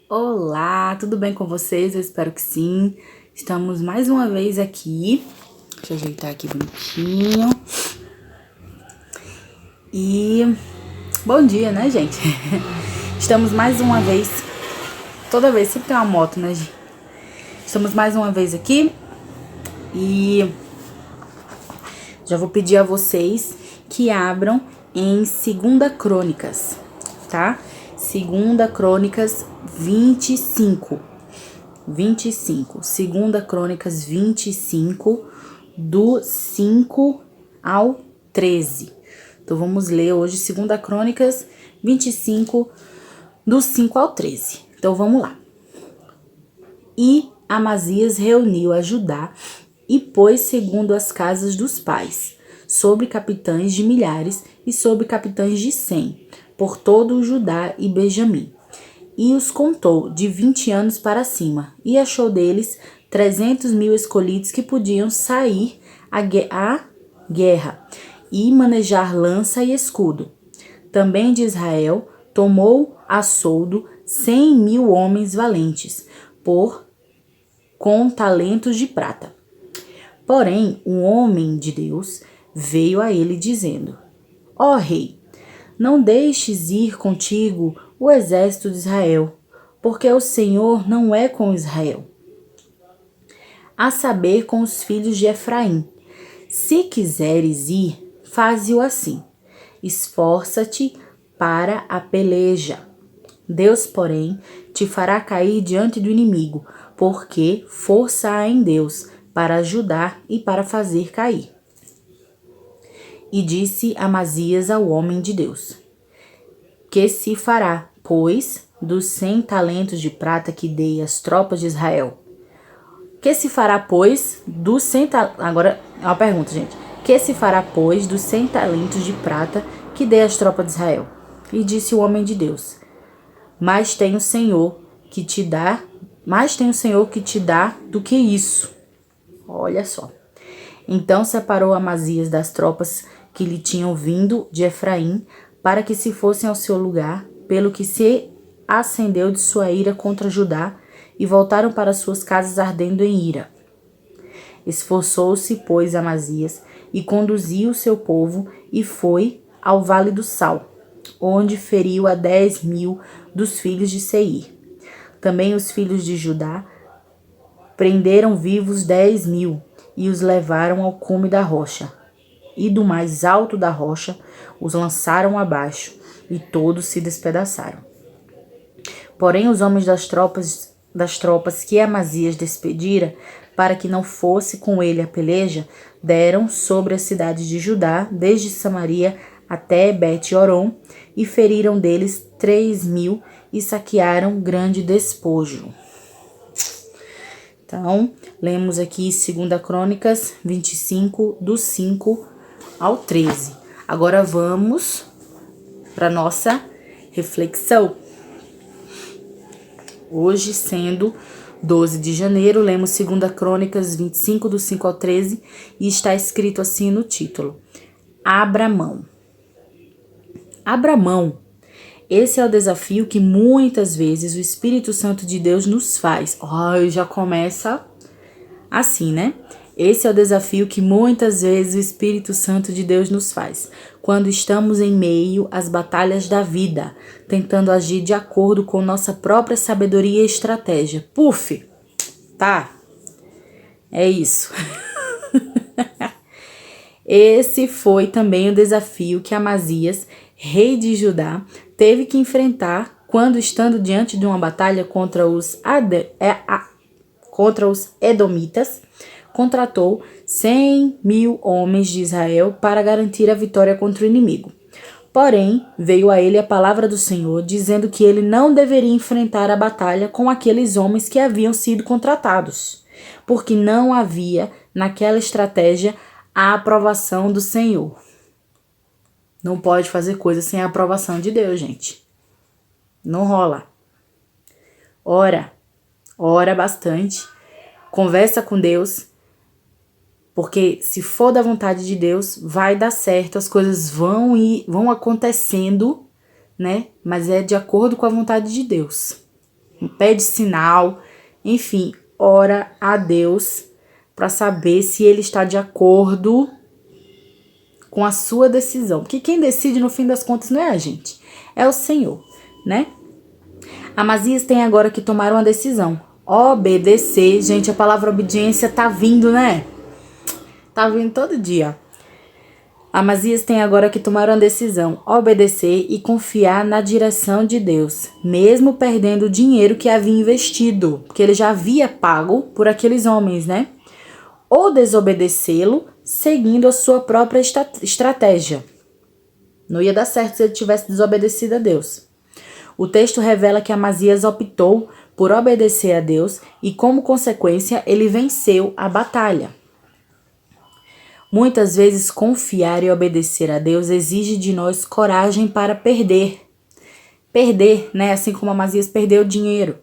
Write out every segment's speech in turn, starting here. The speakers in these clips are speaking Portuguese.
Olá, tudo bem com vocês? Eu espero que sim. Estamos mais uma vez aqui. Deixa eu ajeitar aqui bonitinho. E bom dia, né, gente? Estamos mais uma vez. Toda vez sempre tem uma moto, né, gente? Estamos mais uma vez aqui. E já vou pedir a vocês que abram em 2 Crônicas, tá? 2 Crônicas 25. 2 Crônicas 25, do 5 ao 13. Então, vamos ler hoje 2 Crônicas 25, do 5 ao 13. Então, vamos lá. E Amazias reuniu a Judá e pôs segundo as casas dos pais, sobre capitães de milhares e sobre capitães de 100, por todo o Judá e Benjamim. E os contou de 20 anos para cima, e achou deles 300.000 escolhidos que podiam sair à guerra e manejar lança e escudo. Também de Israel tomou a soldo 100.000 homens valentes, com talentos de prata. Porém, um homem de Deus veio a ele dizendo: Ó rei, não deixes ir contigo o exército de Israel, porque o Senhor não é com Israel, a saber, com os filhos de Efraim. Se quiseres ir, faze-o assim. Esforça-te para a peleja. Deus, porém, te fará cair diante do inimigo, porque força há em Deus para ajudar e para fazer cair. E disse Amazias ao homem de Deus: Que se fará, pois, dos 100 talentos de prata que dei às tropas de Israel? Que se fará, pois, dos 100 talentos... Agora, é uma pergunta, gente. Que se fará, pois, dos 100 talentos de prata que dei às tropas de Israel? E disse o homem de Deus: Mais tem o Senhor que te dá do que isso. Olha só. Então separou Amazias das tropas que lhe tinham vindo de Efraim, para que se fossem ao seu lugar, pelo que se acendeu de sua ira contra Judá, e voltaram para suas casas ardendo em ira. Esforçou-se, pois, Amazias, e conduziu o seu povo, e foi ao vale do Sal, onde feriu a 10.000 dos filhos de Seir. Também os filhos de Judá prenderam vivos 10.000, e os levaram ao cume da rocha, e do mais alto da rocha os lançaram abaixo, e todos se despedaçaram. Porém os homens das tropas que Amazias despedira, para que não fosse com ele a peleja, deram sobre as cidades de Judá, desde Samaria até Bet-Horon, e feriram deles 3.000, e saquearam grande despojo. Então, lemos aqui 2 Crônicas 25, do 5 ao 13. Agora vamos para nossa reflexão. Hoje, sendo 12 de janeiro, lemos 2 Crônicas 25, do 5 ao 13, e está escrito assim no título: Abra mão. Abra mão. Esse é o desafio que muitas vezes o Espírito Santo de Deus nos faz. Já começa assim, né? Esse é o desafio que muitas vezes o Espírito Santo de Deus nos faz, quando estamos em meio às batalhas da vida, tentando agir de acordo com nossa própria sabedoria e estratégia. Puf! Tá? É isso. Esse foi também o desafio que Amazias, rei de Judá, teve que enfrentar quando, estando diante de uma batalha contra os Edomitas, contratou 100.000 homens de Israel para garantir a vitória contra o inimigo. Porém, veio a ele a palavra do Senhor, dizendo que ele não deveria enfrentar a batalha com aqueles homens que haviam sido contratados, porque não havia naquela estratégia a aprovação do Senhor. Não pode fazer coisa sem a aprovação de Deus, gente. Não rola. Ora bastante, conversa com Deus, Porque se for da vontade de Deus, vai dar certo, as coisas vão acontecendo, né? Mas é de acordo com a vontade de Deus. Pede sinal, enfim, ora a Deus para saber se ele está de acordo com a sua decisão. Porque quem decide no fim das contas não é a gente, é o Senhor, né? Amazias tem agora que tomar uma decisão. Obedecer. Gente, a palavra obediência tá vindo, né? Tá vindo todo dia. Amazias tem agora que tomar uma decisão. Obedecer e confiar na direção de Deus. Mesmo perdendo o dinheiro que havia investido. Porque ele já havia pago por aqueles homens, né? Ou desobedecê-lo, seguindo a sua própria estratégia. Não ia dar certo se ele tivesse desobedecido a Deus. O texto revela que Amazias optou por obedecer a Deus e, como consequência, ele venceu a batalha. Muitas vezes, confiar e obedecer a Deus exige de nós coragem para perder. Perder, né? Assim como Amazias perdeu dinheiro.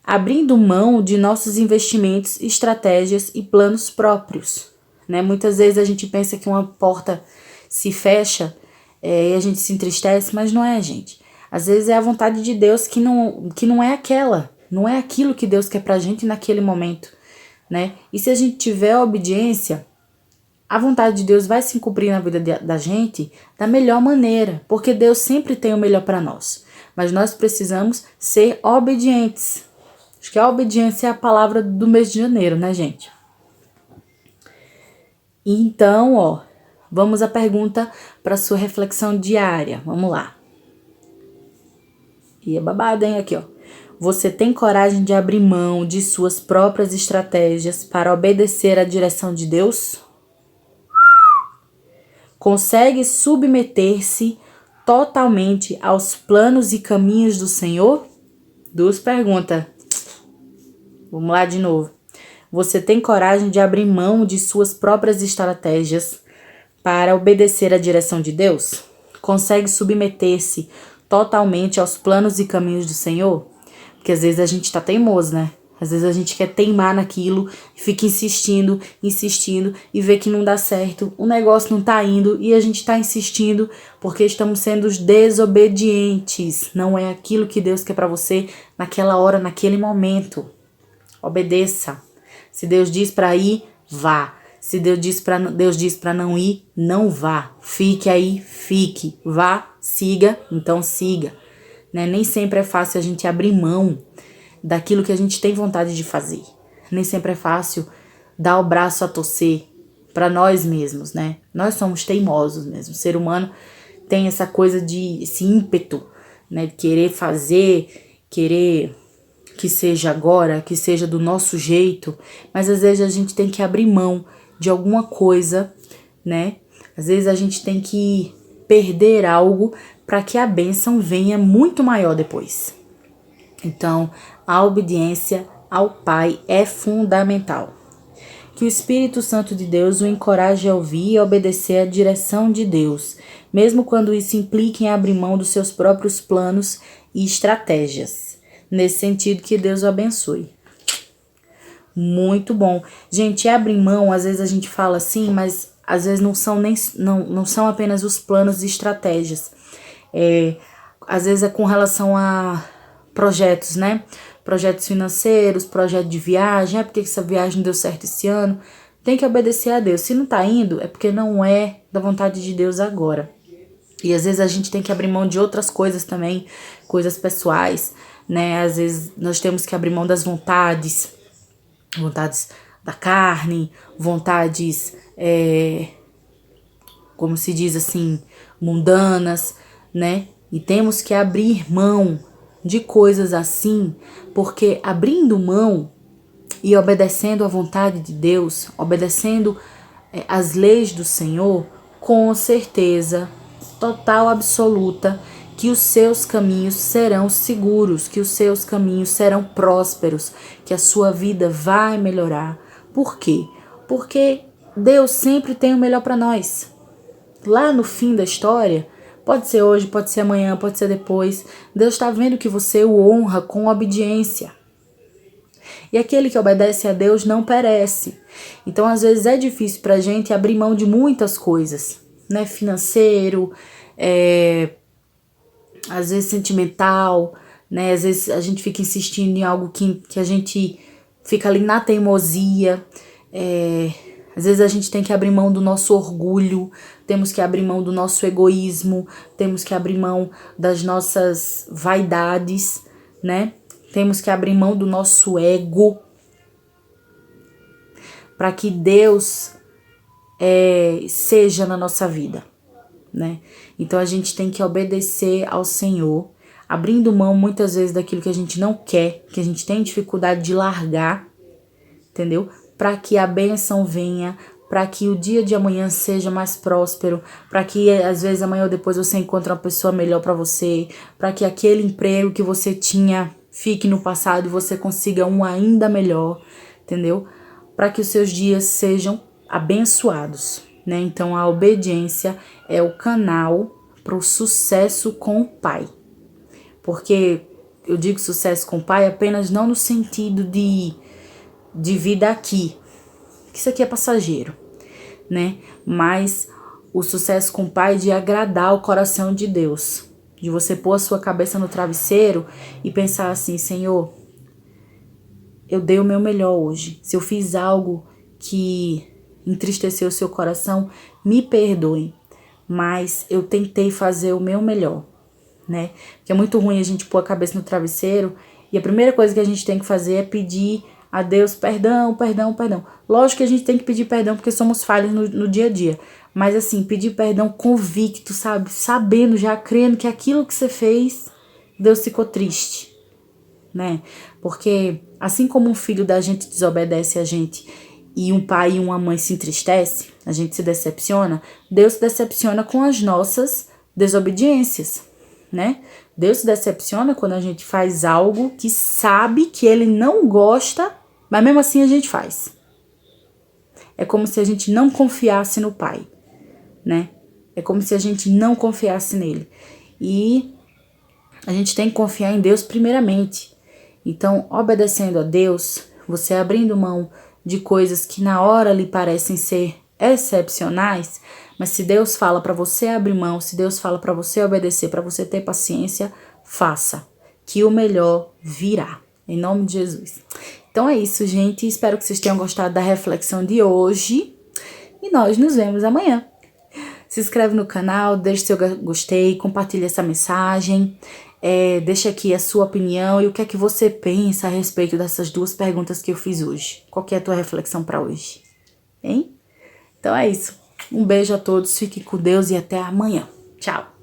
Abrindo mão de nossos investimentos, estratégias e planos próprios. Né? Muitas vezes a gente pensa que uma porta se fecha e a gente se entristece, mas não é, gente. Às vezes é a vontade de Deus que não é aquela, não é aquilo que Deus quer pra gente naquele momento, né? E se a gente tiver obediência, a vontade de Deus vai se cumprir na vida da gente da melhor maneira, porque Deus sempre tem o melhor para nós. Mas nós precisamos ser obedientes. Acho que a obediência é a palavra do mês de janeiro, né, gente? Então, vamos à pergunta para sua reflexão diária. Vamos lá. E é babado, hein? Aqui, Você tem coragem de abrir mão de suas próprias estratégias para obedecer à direção de Deus? Consegue submeter-se totalmente aos planos e caminhos do Senhor? 2 perguntas. Vamos lá de novo. Você tem coragem de abrir mão de suas próprias estratégias para obedecer à direção de Deus? Consegue submeter-se totalmente aos planos e caminhos do Senhor? Porque às vezes a gente tá teimoso, né? Às vezes a gente quer teimar naquilo, fica insistindo e vê que não dá certo, o negócio não tá indo e a gente tá insistindo porque estamos sendo os desobedientes. Não é aquilo que Deus quer pra você naquela hora, naquele momento. Obedeça. Se Deus diz pra ir, vá. Se Deus diz pra não ir, não vá. Fique aí, fique. Vá, siga, então siga. Né? Nem sempre é fácil a gente abrir mão daquilo que a gente tem vontade de fazer. Nem sempre é fácil dar o braço a torcer para nós mesmos, né? Nós somos teimosos mesmo. O ser humano tem essa coisa esse ímpeto, né? De querer fazer, querer que seja agora, que seja do nosso jeito. Mas às vezes a gente tem que abrir mão de alguma coisa, né? Às vezes a gente tem que perder algo para que a bênção venha muito maior depois. Então, a obediência ao Pai é fundamental. Que o Espírito Santo de Deus o encoraje a ouvir e obedecer à direção de Deus, mesmo quando isso implique em abrir mão dos seus próprios planos e estratégias. Nesse sentido, que Deus o abençoe. Muito bom. Gente, abrir mão, às vezes a gente fala assim, mas às vezes não são apenas os planos e estratégias. Às vezes é com relação a projetos, né? Projetos financeiros, projeto de viagem. Porque essa viagem deu certo esse ano. Tem que obedecer a Deus. Se não tá indo, é porque não é da vontade de Deus agora. E às vezes a gente tem que abrir mão de outras coisas também, coisas pessoais, né? Às vezes nós temos que abrir mão das vontades da carne, vontades, como se diz assim, mundanas, né? E temos que abrir mão de coisas assim, porque abrindo mão e obedecendo à vontade de Deus, obedecendo às leis do Senhor, com certeza total, absoluta, que os seus caminhos serão seguros, que os seus caminhos serão prósperos, que a sua vida vai melhorar. Por quê? Porque Deus sempre tem o melhor para nós. Lá no fim da história, pode ser hoje, pode ser amanhã, pode ser depois, Deus está vendo que você o honra com obediência. E aquele que obedece a Deus não perece. Então, às vezes, é difícil pra gente abrir mão de muitas coisas, né? Financeiro, às vezes sentimental, né? Às vezes a gente fica insistindo em algo que a gente fica ali na teimosia. Às vezes a gente tem que abrir mão do nosso orgulho, temos que abrir mão do nosso egoísmo, temos que abrir mão das nossas vaidades, né? Temos que abrir mão do nosso ego para que Deus seja na nossa vida, né? Então a gente tem que obedecer ao Senhor, abrindo mão muitas vezes daquilo que a gente não quer, que a gente tem dificuldade de largar, entendeu? Para que a bênção venha, para que o dia de amanhã seja mais próspero, para que às vezes amanhã ou depois você encontre uma pessoa melhor para você, para que aquele emprego que você tinha fique no passado e você consiga um ainda melhor, entendeu? Para que os seus dias sejam abençoados, né? Então a obediência é o canal para o sucesso com o Pai. Porque eu digo sucesso com o Pai apenas não no sentido de vida aqui, que isso aqui é passageiro, né? Mas o sucesso com o Pai de agradar o coração de Deus, de você pôr a sua cabeça no travesseiro e pensar assim: Senhor, eu dei o meu melhor hoje. Se eu fiz algo que entristeceu o seu coração, me perdoe, mas eu tentei fazer o meu melhor, né? Porque é muito ruim a gente pôr a cabeça no travesseiro e a primeira coisa que a gente tem que fazer é pedir a Deus perdão, perdão, perdão. Lógico que a gente tem que pedir perdão porque somos falhos no dia a dia, mas assim, pedir perdão convicto, sabe? Sabendo, já crendo que aquilo que você fez, Deus ficou triste, né? Porque assim como um filho da gente desobedece a gente e um pai e uma mãe se entristece, a gente se decepciona, Deus se decepciona com as nossas desobediências, né? Deus se decepciona quando a gente faz algo que sabe que ele não gosta, mas mesmo assim a gente faz. É como se a gente não confiasse no Pai, né? É como se a gente não confiasse nele. E a gente tem que confiar em Deus primeiramente. Então, obedecendo a Deus, você abrindo mão de coisas que na hora lhe parecem ser excepcionais, mas se Deus fala para você abrir mão, se Deus fala para você obedecer, para você ter paciência, faça, que o melhor virá, em nome de Jesus. Então é isso, gente, espero que vocês tenham gostado da reflexão de hoje e nós nos vemos amanhã. Se inscreve no canal, deixe seu gostei, compartilhe essa mensagem, deixa aqui a sua opinião e o que é que você pensa a respeito dessas duas perguntas que eu fiz hoje. Qual que é a tua reflexão para hoje? Hein? Então é isso. Um beijo a todos, fique com Deus e até amanhã. Tchau!